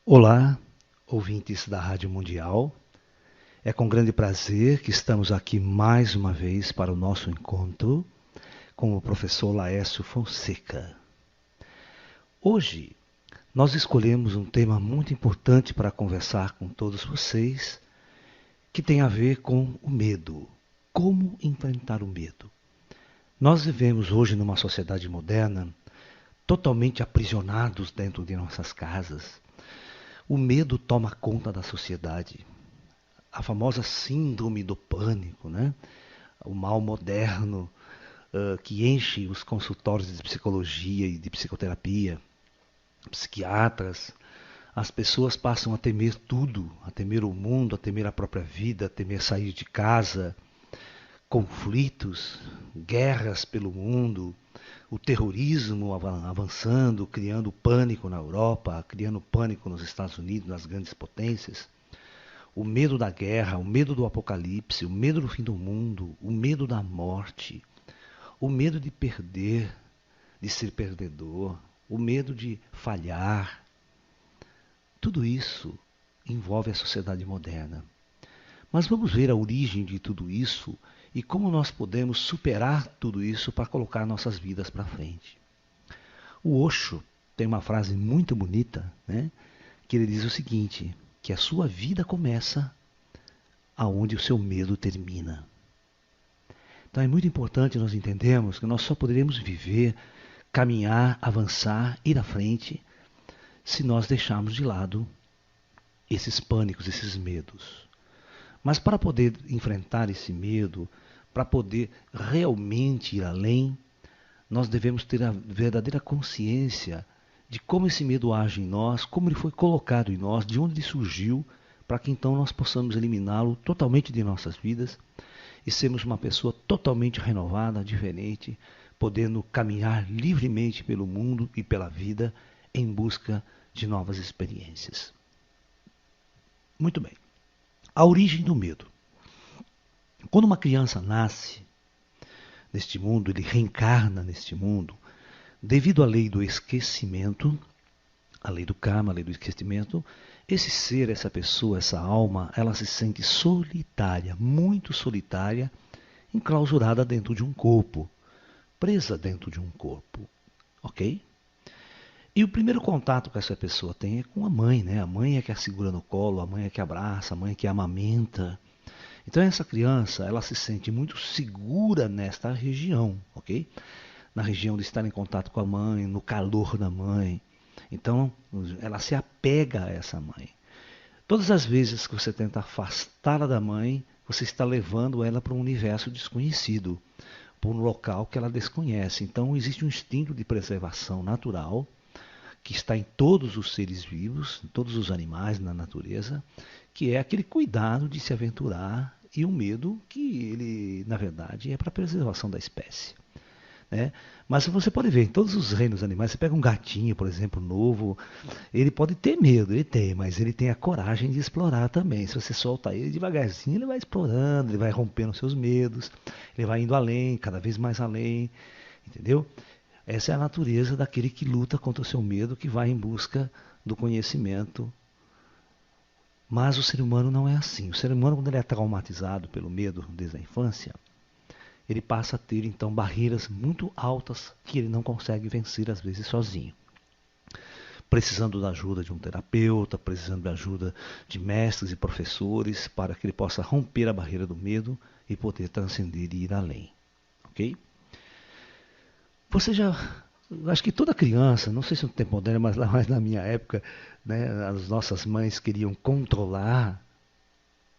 Olá, ouvintes da Rádio Mundial. É com grande prazer que estamos aqui mais uma vez para o nosso encontro com o professor Laércio Fonseca. Hoje nós escolhemos um tema muito importante para conversar com todos vocês, que tem a ver com o medo. Como enfrentar o medo? Nós vivemos hoje numa sociedade moderna totalmente aprisionados dentro de nossas casas. O medo toma conta da sociedade. A famosa síndrome do pânico, né? O mal moderno que enche os consultórios de psicologia e de psicoterapia, psiquiatras. As pessoas passam a temer tudo, a temer o mundo, a temer a própria vida, a temer sair de casa, conflitos, guerras pelo mundo, o terrorismo avançando, criando pânico na Europa, criando pânico nos Estados Unidos, nas grandes potências. O medo da guerra, o medo do apocalipse, o medo do fim do mundo, o medo da morte, o medo de perder, de ser perdedor, o medo de falhar. Tudo isso envolve a sociedade moderna. Mas vamos ver a origem de tudo isso e como nós podemos superar tudo isso para colocar nossas vidas para frente. O Osho tem uma frase muito bonita, né? Que ele diz o seguinte, que a sua vida começa aonde o seu medo termina. Então é muito importante nós entendermos que nós só poderemos viver, caminhar, avançar, ir à frente, se nós deixarmos de lado esses pânicos, esses medos. Mas para poder enfrentar esse medo, para poder realmente ir além, nós devemos ter a verdadeira consciência de como esse medo age em nós, como ele foi colocado em nós, de onde ele surgiu, para que então nós possamos eliminá-lo totalmente de nossas vidas e sermos uma pessoa totalmente renovada, diferente, podendo caminhar livremente pelo mundo e pela vida em busca de novas experiências. Muito bem. A origem do medo. Quando uma criança nasce neste mundo, ele reencarna neste mundo, devido à lei do esquecimento, a lei do karma, a lei do esquecimento, esse ser, essa pessoa, essa alma, ela se sente solitária, muito solitária, enclausurada dentro de um corpo, presa dentro de um corpo, ok? E o primeiro contato que essa pessoa tem é com a mãe, né? A mãe é que a segura no colo, a mãe é que abraça, a mãe é que amamenta. Então essa criança, ela se sente muito segura nesta região, ok? Na região de estar em contato com a mãe, no calor da mãe. Então ela se apega a essa mãe. Todas as vezes que você tenta afastá-la da mãe, você está levando ela para um universo desconhecido, para um local que ela desconhece. Então existe um instinto de preservação natural que está em todos os seres vivos, em todos os animais na natureza, que é aquele cuidado de se aventurar e o medo que ele, na verdade, é para a preservação da espécie. Né? Mas você pode ver, em todos os reinos animais, você pega um gatinho, por exemplo, novo, ele pode ter medo, ele tem, mas ele tem a coragem de explorar também. Se você solta ele devagarzinho, ele vai explorando, ele vai rompendo seus medos, ele vai indo além, cada vez mais além, entendeu? Essa é a natureza daquele que luta contra o seu medo, que vai em busca do conhecimento. Mas o ser humano não é assim. O ser humano, quando ele é traumatizado pelo medo desde a infância, ele passa a ter então barreiras muito altas que ele não consegue vencer às vezes sozinho. Precisando da ajuda de um terapeuta, precisando da ajuda de mestres e professores para que ele possa romper a barreira do medo e poder transcender e ir além. Ok? Você já. Acho que toda criança, não sei se no tempo moderno, mas lá mais na minha época, né, as nossas mães queriam controlar,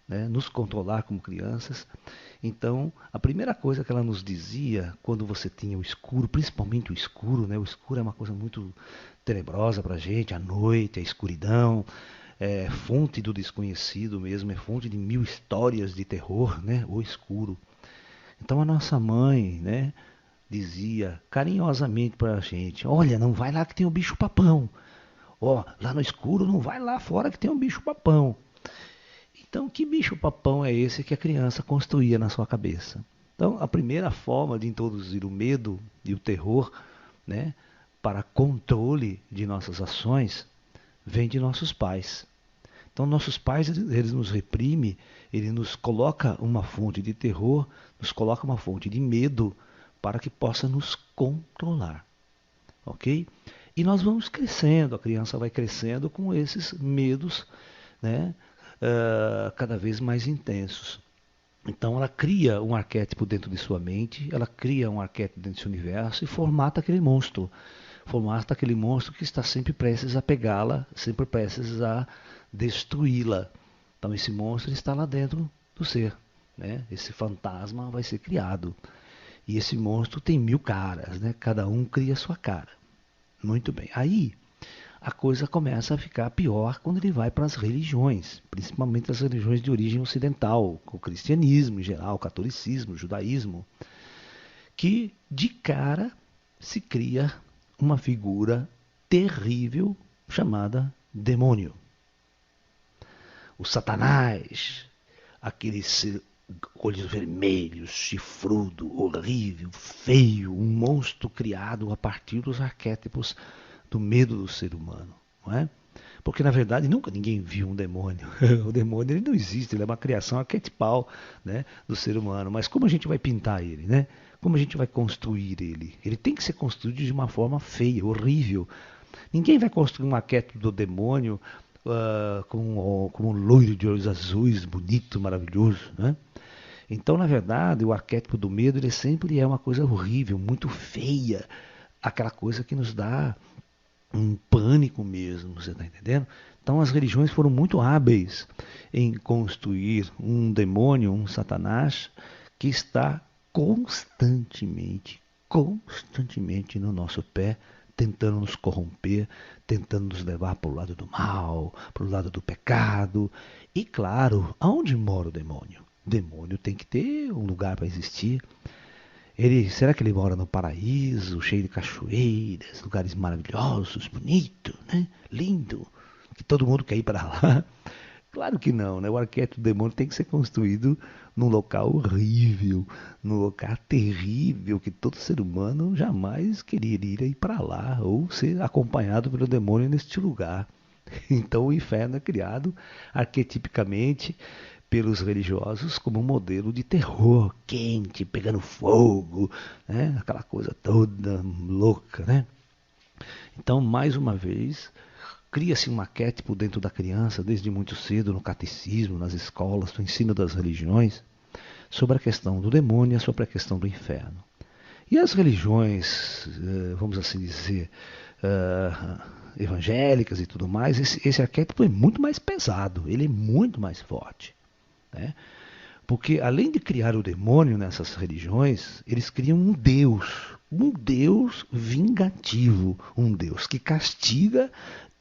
né, nos controlar como crianças. Então, a primeira coisa que ela nos dizia quando você tinha o escuro, principalmente o escuro, né, o escuro é uma coisa muito tenebrosa para a gente, a noite, a escuridão, é fonte do desconhecido mesmo, é fonte de mil histórias de terror, né, o escuro. Então, a nossa mãe, né, dizia carinhosamente para a gente: olha, não vai lá que tem um bicho-papão. Ó, lá no escuro não vai lá fora que tem um bicho-papão. Então, que bicho-papão é esse que a criança construía na sua cabeça? Então, a primeira forma de introduzir o medo e o terror, né, para controle de nossas ações, vem de nossos pais. Então, nossos pais, eles nos reprimem, ele nos coloca uma fonte de terror, nos coloca uma fonte de medo para que possa nos controlar, ok? E nós vamos crescendo, a criança vai crescendo com esses medos, né, cada vez mais intensos. Então ela cria um arquétipo dentro de sua mente, ela cria um arquétipo dentro do seu universo e formata aquele monstro. Formata aquele monstro que está sempre prestes a pegá-la, sempre prestes a destruí-la. Então esse monstro está lá dentro do ser, né? Esse fantasma vai ser criado. E esse monstro tem 1000 caras, né? Cada um cria a sua cara. Muito bem. Aí a coisa começa a ficar pior quando ele vai para as religiões, principalmente as religiões de origem ocidental, o cristianismo em geral, o catolicismo, o judaísmo, que de cara se cria uma figura terrível chamada demônio. O Satanás, aquele ser, olhos vermelhos, chifrudo, horrível, feio, um monstro criado a partir dos arquétipos do medo do ser humano, não é? Porque na verdade nunca ninguém viu um demônio. O demônio ele não existe, ele é uma criação arquetipal, né, do ser humano. Mas como a gente vai pintar ele, né? Como a gente vai construir ele? Ele tem que ser construído de uma forma feia, horrível. Ninguém vai construir um arquétipo do demônio como um loiro de olhos azuis, bonito, maravilhoso, né? Então, na verdade, o arquétipo do medo ele sempre é uma coisa horrível, muito feia, aquela coisa que nos dá um pânico mesmo, você está entendendo? Então as religiões foram muito hábeis em construir um demônio, um Satanás, que está constantemente no nosso pé, tentando nos corromper, tentando nos levar para o lado do mal, para o lado do pecado. E claro, aonde mora o demônio? O demônio tem que ter um lugar para existir. Será que ele mora no paraíso, cheio de cachoeiras, lugares maravilhosos, bonito, né? Lindo, que todo mundo quer ir para lá? Claro que não, né? O arquétipo do demônio tem que ser construído num local horrível, num local terrível, que todo ser humano jamais quereria ir para lá ou ser acompanhado pelo demônio neste lugar. Então o inferno é criado arquetipicamente pelos religiosos como um modelo de terror quente, pegando fogo, né? Aquela coisa toda louca, né? Então, mais uma vez, cria-se um arquétipo dentro da criança, desde muito cedo, no catecismo, nas escolas, no ensino das religiões, sobre a questão do demônio e sobre a questão do inferno. E as religiões, vamos assim dizer, evangélicas e tudo mais, esse arquétipo é muito mais pesado, ele é muito mais forte, né? Porque além de criar o demônio nessas religiões, eles criam um Deus vingativo, um Deus que castiga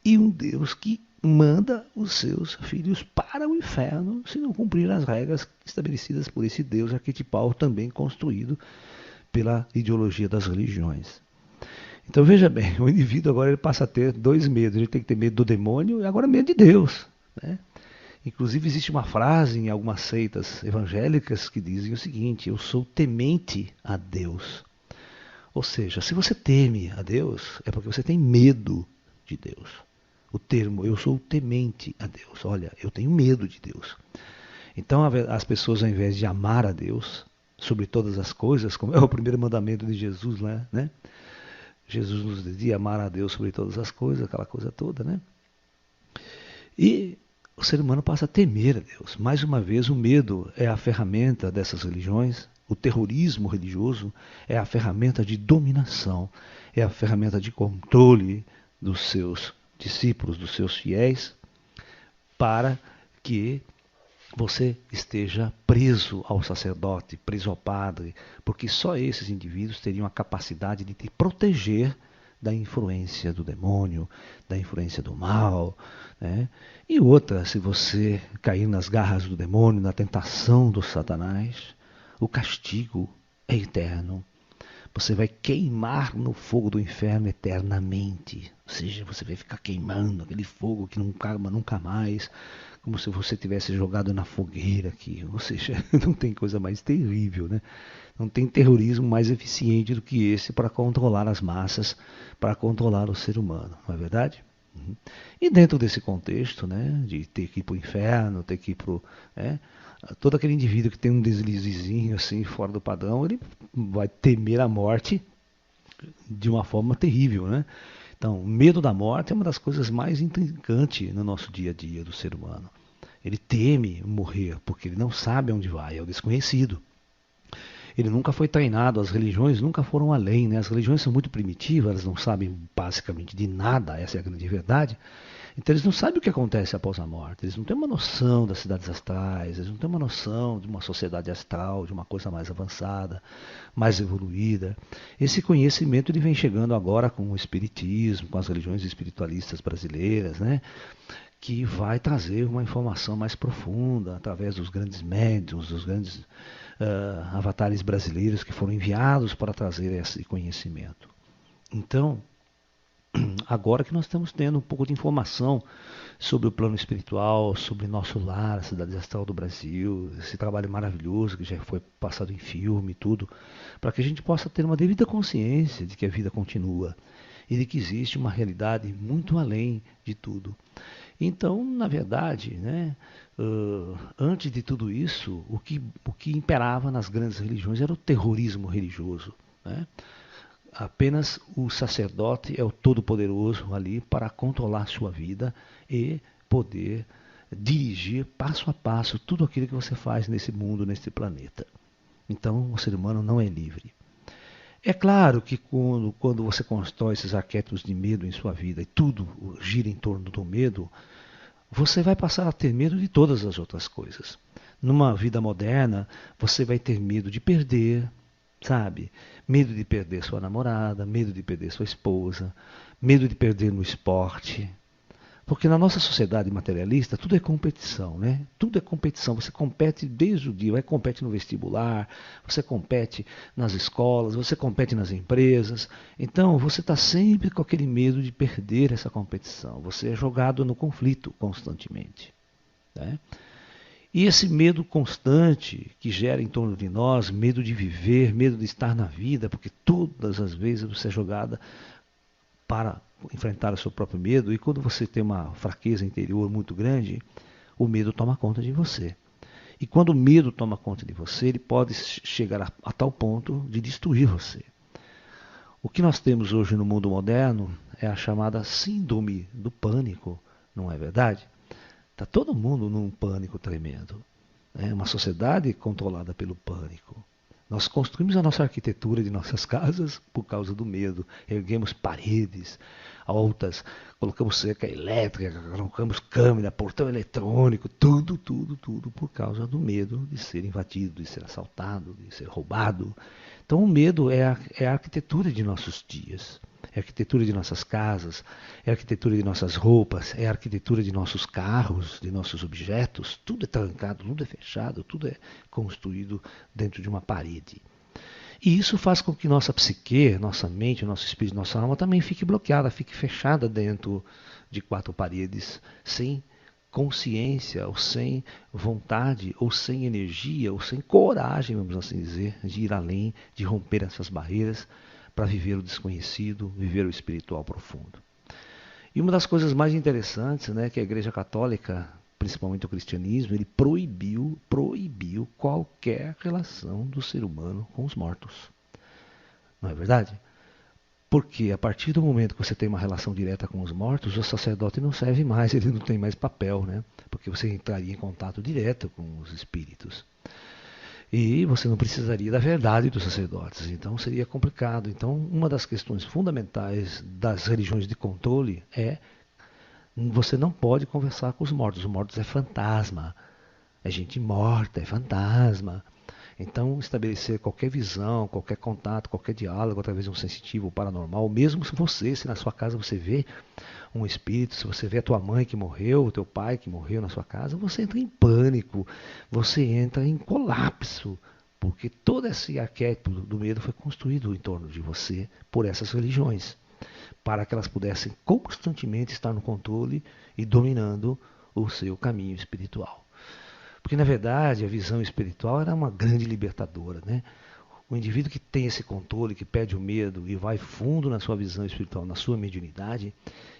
e um Deus que manda os seus filhos para o inferno se não cumprir as regras estabelecidas por esse Deus arquetipal também construído pela ideologia das religiões. Então veja bem, o indivíduo agora ele passa a ter dois medos, ele tem que ter medo do demônio e agora medo de Deus, né? Inclusive existe uma frase em algumas seitas evangélicas que dizem o seguinte: eu sou temente a Deus. Ou seja, se você teme a Deus, é porque você tem medo de Deus. O termo eu sou temente a Deus. Olha, eu tenho medo de Deus. Então as pessoas, ao invés de amar a Deus sobre todas as coisas, como é o primeiro mandamento de Jesus, né? Jesus nos dizia amar a Deus sobre todas as coisas, aquela coisa toda, né? E o ser humano passa a temer a Deus. Mais uma vez, o medo é a ferramenta dessas religiões, o terrorismo religioso é a ferramenta de dominação, é a ferramenta de controle dos seus discípulos, dos seus fiéis, para que você esteja preso ao sacerdote, preso ao padre, porque só esses indivíduos teriam a capacidade de te proteger da influência do demônio, da influência do mal, né? E outra, se você cair nas garras do demônio, na tentação do Satanás, o castigo é eterno. Você vai queimar no fogo do inferno eternamente. Ou seja, você vai ficar queimando aquele fogo que não acaba nunca mais, como se você tivesse jogado na fogueira aqui. Ou seja, não tem coisa mais terrível, né? Não tem terrorismo mais eficiente do que esse para controlar as massas, para controlar o ser humano, não é verdade? E dentro desse contexto, né, de ter que ir para o inferno, ter que ir para o... todo aquele indivíduo que tem um deslizezinho assim, fora do padrão, ele vai temer a morte de uma forma terrível, né? Então, o medo da morte é uma das coisas mais intrincantes no nosso dia a dia do ser humano. Ele teme morrer porque ele não sabe onde vai, é o desconhecido. Ele nunca foi treinado, as religiões nunca foram além, né? As religiões são muito primitivas, elas não sabem basicamente de nada, essa é a grande verdade. Então eles não sabem o que acontece após a morte, eles não têm uma noção das cidades astrais, eles não têm uma noção de uma sociedade astral, de uma coisa mais avançada, mais evoluída. Esse conhecimento ele vem chegando agora com o espiritismo, com as religiões espiritualistas brasileiras, né? Que vai trazer uma informação mais profunda através dos grandes médiuns, dos grandes avatares brasileiros que foram enviados para trazer esse conhecimento. Então, agora que nós estamos tendo um pouco de informação sobre o plano espiritual, sobre nosso lar, a cidade astral do Brasil, esse trabalho maravilhoso que já foi passado em filme e tudo, para que a gente possa ter uma devida consciência de que a vida continua e de que existe uma realidade muito além de tudo. Então, na verdade, né, antes de tudo isso, o que imperava nas grandes religiões era o terrorismo religioso. Né? Apenas o sacerdote é o todo-poderoso ali para controlar sua vida e poder dirigir passo a passo tudo aquilo que você faz nesse mundo, nesse planeta. Então, o ser humano não é livre. É claro que quando você constrói esses arquétipos de medo em sua vida e tudo gira em torno do medo, você vai passar a ter medo de todas as outras coisas. Numa vida moderna, você vai ter medo de perder, sabe? Medo de perder sua namorada, medo de perder sua esposa, medo de perder no esporte. Porque na nossa sociedade materialista, tudo é competição, né? Tudo é competição. Você compete desde o dia, você compete no vestibular, você compete nas escolas, você compete nas empresas. Então, você está sempre com aquele medo de perder essa competição. Você é jogado no conflito constantemente, né? E esse medo constante que gera em torno de nós, medo de viver, medo de estar na vida, porque todas as vezes você é jogada para enfrentar o seu próprio medo, e quando você tem uma fraqueza interior muito grande, o medo toma conta de você. E quando o medo toma conta de você, ele pode chegar a tal ponto de destruir você. O que nós temos hoje no mundo moderno é a chamada síndrome do pânico, não é verdade? Está todo mundo num pânico tremendo. É uma sociedade controlada pelo pânico. Nós construímos a nossa arquitetura de nossas casas por causa do medo. Erguemos paredes altas, colocamos cerca elétrica, colocamos câmera, portão eletrônico, tudo por causa do medo de ser invadido, de ser assaltado, de ser roubado. Então o medo é a arquitetura de nossos dias. É a arquitetura de nossas casas, é a arquitetura de nossas roupas, é a arquitetura de nossos carros, de nossos objetos. Tudo é trancado, tudo é fechado, tudo é construído dentro de uma parede. E isso faz com que nossa psique, nossa mente, nosso espírito, nossa alma também fique bloqueada, fique fechada dentro de quatro paredes, sem consciência, ou sem vontade, ou sem energia, ou sem coragem, vamos assim dizer, de ir além, de romper essas barreiras para viver o desconhecido, viver o espiritual profundo. E uma das coisas mais interessantes, né, que a Igreja Católica, principalmente o cristianismo, ele proibiu qualquer relação do ser humano com os mortos. Não é verdade? Porque a partir do momento que você tem uma relação direta com os mortos, o sacerdote não serve mais, ele não tem mais papel, né? Porque você entraria em contato direto com os espíritos. E você não precisaria da verdade dos sacerdotes, então seria complicado. Então, uma das questões fundamentais das religiões de controle é você não pode conversar com os mortos é fantasma, é gente morta, é fantasma. Então, estabelecer qualquer visão, qualquer contato, qualquer diálogo através de um sensitivo paranormal, mesmo se na sua casa você vê um espírito, se você vê a tua mãe que morreu, o teu pai que morreu na sua casa, você entra em pânico, você entra em colapso, porque todo esse arquétipo do medo foi construído em torno de você por essas religiões, para que elas pudessem constantemente estar no controle e dominando o seu caminho espiritual. Porque, na verdade, a visão espiritual era uma grande libertadora, né? O indivíduo que tem esse controle, que perde o medo e vai fundo na sua visão espiritual, na sua mediunidade,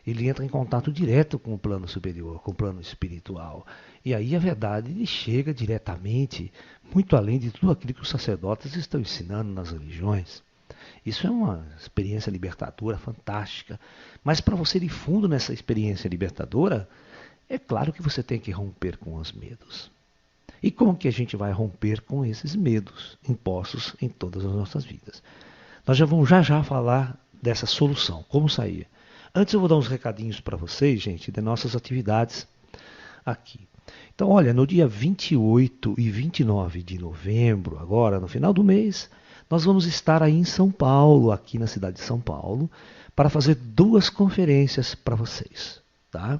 ele entra em contato direto com o plano superior, com o plano espiritual. E aí a verdade lhe chega diretamente, muito além de tudo aquilo que os sacerdotes estão ensinando nas religiões. Isso é uma experiência libertadora fantástica. Mas para você ir fundo nessa experiência libertadora, é claro que você tem que romper com os medos. E como que a gente vai romper com esses medos impostos em todas as nossas vidas? Nós já vamos já falar dessa solução, como sair. Antes eu vou dar uns recadinhos para vocês, gente, de nossas atividades aqui. Então, olha, no dia 28 e 29 de novembro, agora no final do mês, nós vamos estar aí em São Paulo, aqui na cidade de São Paulo, para fazer 2 conferências para vocês, tá?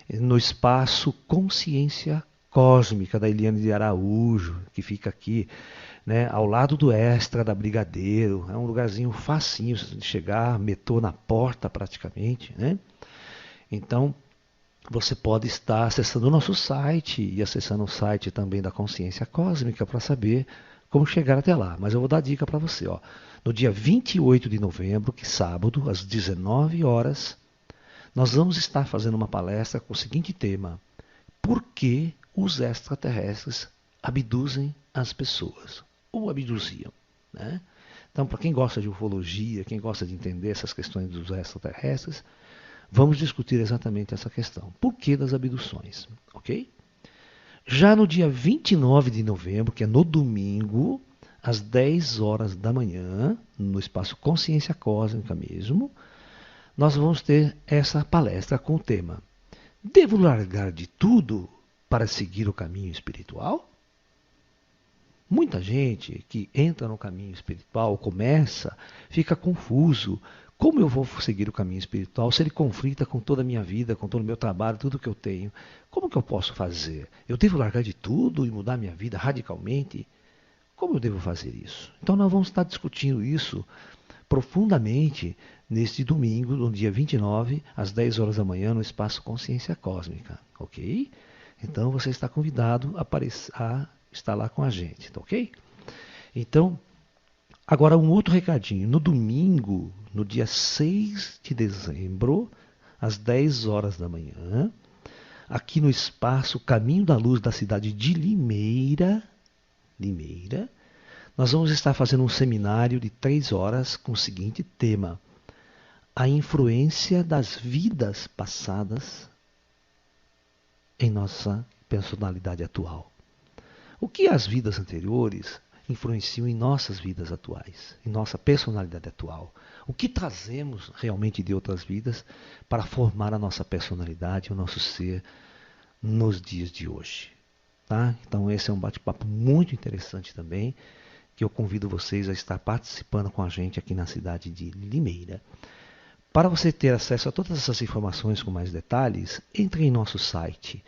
No espaço Consciência Cósmica da Eliane de Araújo, que fica aqui, né, ao lado do Extra da Brigadeiro. É um lugarzinho facinho de chegar, metrô na porta praticamente, né? Então, você pode estar acessando o nosso site e acessando o site também da Consciência Cósmica para saber como chegar até lá. Mas eu vou dar dica para você, ó. No dia 28 de novembro, que é sábado, às 19 horas, nós vamos estar fazendo uma palestra com o seguinte tema: por que os extraterrestres abduzem as pessoas? Ou abduziam, né? Então, para quem gosta de ufologia, quem gosta de entender essas questões dos extraterrestres, vamos discutir exatamente essa questão. Por que das abduções? Ok? Já no dia 29 de novembro, que é no domingo, às 10 horas da manhã, no espaço Consciência Cósmica mesmo, nós vamos ter essa palestra com o tema: devo largar de tudo para seguir o caminho espiritual? Muita gente que entra no caminho espiritual, começa, fica confuso. Como eu vou seguir o caminho espiritual se ele conflita com toda a minha vida, com todo o meu trabalho, tudo que eu tenho? Como que eu posso fazer? Eu devo largar de tudo e mudar minha vida radicalmente? Como eu devo fazer isso? Então nós vamos estar discutindo isso profundamente neste domingo, no dia 29, às 10 horas da manhã, no espaço Consciência Cósmica, ok? Então você está convidado a estar lá com a gente, tá ok? Então, agora um outro recadinho. No domingo, no dia 6 de dezembro, às 10 horas da manhã, aqui no espaço Caminho da Luz da cidade de Limeira, nós vamos estar fazendo um seminário de 3 horas com o seguinte tema: a influência das vidas passadas em nossa personalidade atual. O que as vidas anteriores influenciam em nossas vidas atuais, em nossa personalidade atual? O que trazemos realmente de outras vidas para formar a nossa personalidade, o nosso ser nos dias de hoje? Tá? Então esse é um bate-papo muito interessante também, que eu convido vocês a estar participando com a gente aqui na cidade de Limeira. Para você ter acesso a todas essas informações com mais detalhes, entre em nosso site,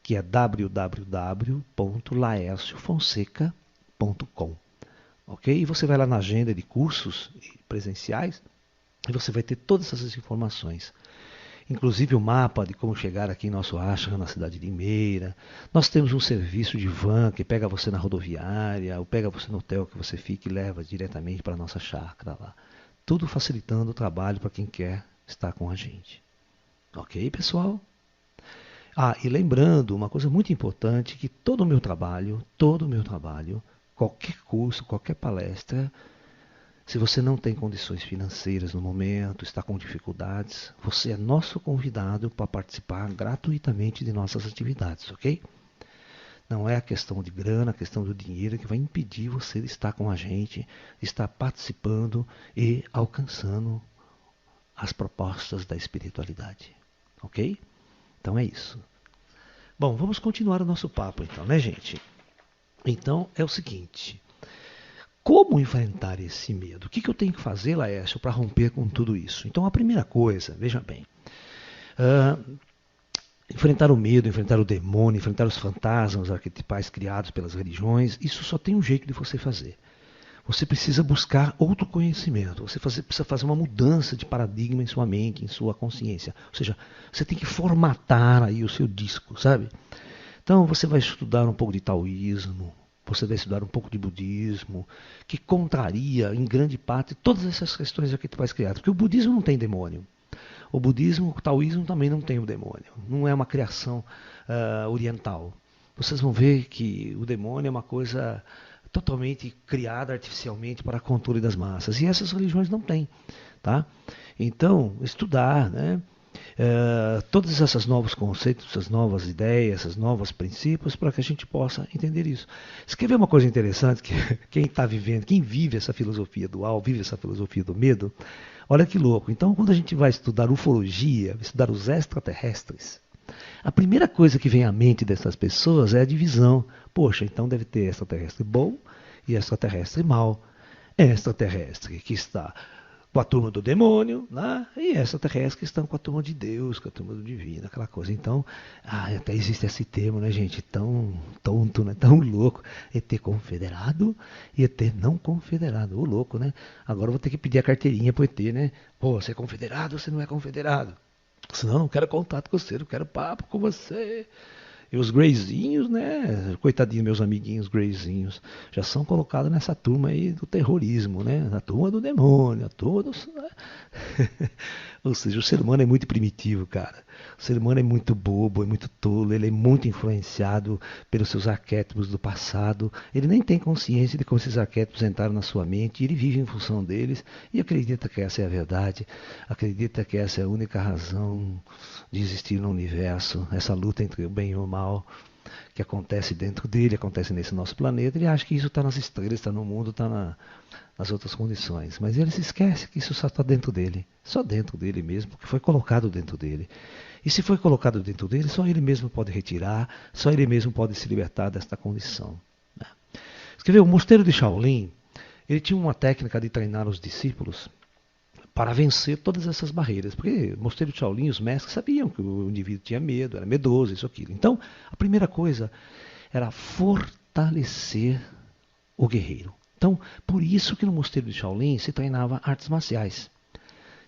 que é www.laerciofonseca.com. Ok? E você vai lá na agenda de cursos presenciais e você vai ter todas essas informações. Inclusive o mapa de como chegar aqui em nosso ashram, na cidade de Limeira. Nós temos um serviço de van que pega você na rodoviária, ou pega você no hotel que você fica e leva diretamente para a nossa chácara lá. Tudo facilitando o trabalho para quem quer estar com a gente. Ok, pessoal? E lembrando uma coisa muito importante, que todo o meu trabalho, qualquer curso, qualquer palestra, se você não tem condições financeiras no momento, está com dificuldades, você é nosso convidado para participar gratuitamente de nossas atividades, ok? Não é a questão de grana, a questão do dinheiro que vai impedir você de estar com a gente, de estar participando e alcançando as propostas da espiritualidade, ok? Então é isso. Bom, vamos continuar o nosso papo então, né, gente? Então é o seguinte: como enfrentar esse medo? O que eu tenho que fazer, Laércio, para romper com tudo isso? Então a primeira coisa, veja bem, enfrentar o medo, enfrentar o demônio, enfrentar os fantasmas arquetipais criados pelas religiões, isso só tem um jeito de você fazer. Você precisa buscar outro conhecimento, você precisa fazer uma mudança de paradigma em sua mente, em sua consciência. Ou seja, você tem que formatar aí o seu disco, sabe? Então você vai estudar um pouco de taoísmo, você vai estudar um pouco de budismo, que contraria, em grande parte, todas essas questões aqui que tu vais criar. Porque o budismo não tem demônio. O budismo, o taoísmo também não tem o demônio. Não é uma criação oriental. Vocês vão ver que o demônio é uma coisa totalmente criada artificialmente para controle das massas. E essas religiões não têm. Tá? Então, estudar, né? Todos esses novos conceitos, essas novas ideias, esses novos princípios, para que a gente possa entender isso. Você quer ver uma coisa interessante? Que quem está vivendo, quem vive essa filosofia dual, vive essa filosofia do medo, olha que louco. Então, quando a gente vai estudar ufologia, estudar os extraterrestres, a primeira coisa que vem à mente dessas pessoas é a divisão. Poxa, então deve ter extraterrestre bom e extraterrestre mau. Extraterrestre que está com a turma do demônio, né? E extraterrestres que estão com a turma de Deus, com a turma do divino, aquela coisa. Então, até existe esse termo, né, gente? Tão tonto, né? Tão louco. ET confederado e ET não confederado. Ô, louco, né? Agora eu vou ter que pedir a carteirinha pro ET, né? Pô, você é confederado ou você não é confederado? Senão eu não quero contato com você, não quero papo com você. E os greyzinhos, né? Coitadinhos, meus amiguinhos greyzinhos, já são colocados nessa turma aí do terrorismo, né? Na turma do demônio, a turma do... Ou seja, o ser humano é muito primitivo, cara. O ser humano é muito bobo, é muito tolo, ele é muito influenciado pelos seus arquétipos do passado. Ele nem tem consciência de como esses arquétipos entraram na sua mente, ele vive em função deles e acredita que essa é a verdade, acredita que essa é a única razão de existir no universo, essa luta entre o bem e o mal que acontece dentro dele, acontece nesse nosso planeta. Ele acha que isso está nas estrelas, está no mundo, está nas outras condições. Mas ele se esquece que isso só está dentro dele. Só dentro dele mesmo, porque foi colocado dentro dele. E se foi colocado dentro dele, só ele mesmo pode retirar, só ele mesmo pode se libertar desta condição. Né? Você quer ver, o mosteiro de Shaolin, ele tinha uma técnica de treinar os discípulos para vencer todas essas barreiras. Porque no mosteiro de Shaolin, os mestres sabiam que o indivíduo tinha medo, era medroso, isso, aquilo. Então, a primeira coisa era fortalecer o guerreiro. Então, por isso que no mosteiro de Shaolin se treinava artes marciais.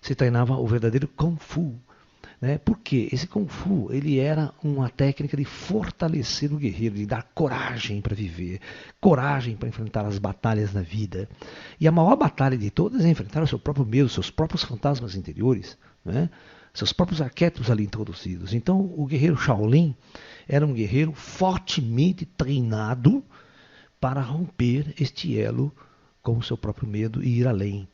Se treinava o verdadeiro Kung Fu. Né? Porque esse Kung Fu ele era uma técnica de fortalecer o guerreiro, de dar coragem para viver, coragem para enfrentar as batalhas na vida. E a maior batalha de todas é enfrentar o seu próprio medo, seus próprios fantasmas interiores, né? Seus próprios arquétipos ali introduzidos. Então, o guerreiro Shaolin era um guerreiro fortemente treinado para romper este elo com o seu próprio medo e ir além.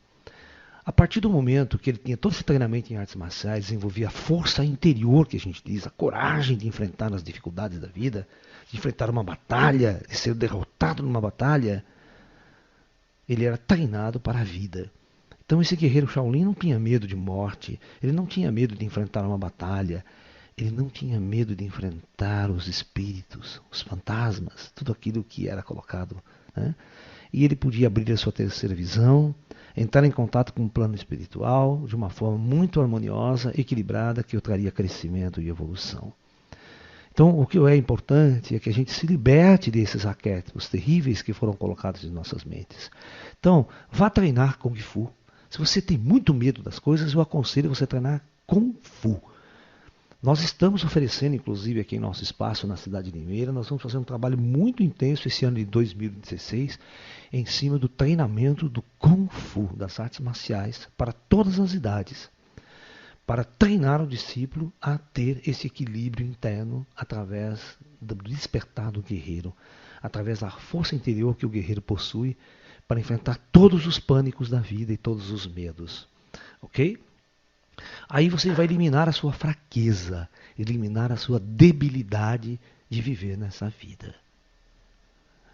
A partir do momento que ele tinha todo esse treinamento em artes marciais, desenvolvia a força interior, que a gente diz, a coragem de enfrentar as dificuldades da vida, de enfrentar uma batalha, de ser derrotado numa batalha, ele era treinado para a vida. Então esse guerreiro Shaolin não tinha medo de morte, ele não tinha medo de enfrentar uma batalha, ele não tinha medo de enfrentar os espíritos, os fantasmas, tudo aquilo que era colocado. Né? E ele podia abrir a sua terceira visão, entrar em contato com o plano espiritual de uma forma muito harmoniosa, equilibrada, que o traria crescimento e evolução. Então, o que é importante é que a gente se liberte desses arquétipos terríveis que foram colocados em nossas mentes. Então, vá treinar Kung Fu. Se você tem muito medo das coisas, eu aconselho você a treinar Kung Fu. Nós estamos oferecendo, inclusive aqui em nosso espaço na cidade de Limeira, nós vamos fazer um trabalho muito intenso esse ano de 2016 em cima do treinamento do Kung Fu, das artes marciais, para todas as idades, para treinar o discípulo a ter esse equilíbrio interno através do despertar do guerreiro, através da força interior que o guerreiro possui para enfrentar todos os pânicos da vida e todos os medos. Ok? Aí você vai eliminar a sua fraqueza, eliminar a sua debilidade de viver nessa vida.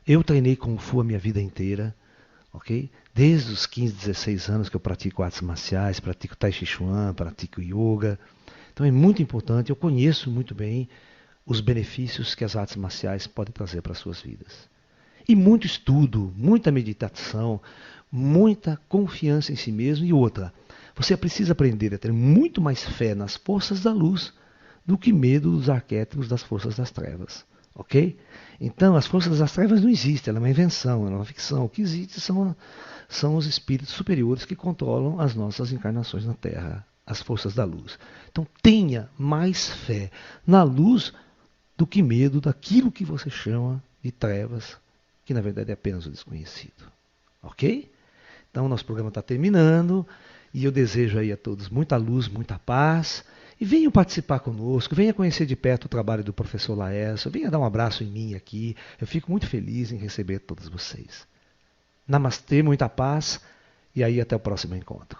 Eu treinei Kung Fu a minha vida inteira, ok? Desde os 15, 16 anos que eu pratico artes marciais, pratico Tai Chi Chuan, pratico yoga. Então é muito importante, eu conheço muito bem os benefícios que as artes marciais podem trazer para as suas vidas. E muito estudo, muita meditação, muita confiança em si mesmo e outra. Você precisa aprender a ter muito mais fé nas forças da luz do que medo dos arquétipos das forças das trevas. Ok? Então, as forças das trevas não existem, ela é uma invenção, ela é uma ficção. O que existe são os espíritos superiores que controlam as nossas encarnações na Terra, as forças da luz. Então, tenha mais fé na luz do que medo daquilo que você chama de trevas, que na verdade é apenas o desconhecido. Ok? Então, nosso programa está terminando e eu desejo aí a todos muita luz, muita paz. E venham participar conosco, venha conhecer de perto o trabalho do professor Laércio, venha dar um abraço em mim aqui. Eu fico muito feliz em receber todos vocês. Namastê, muita paz e aí até o próximo encontro.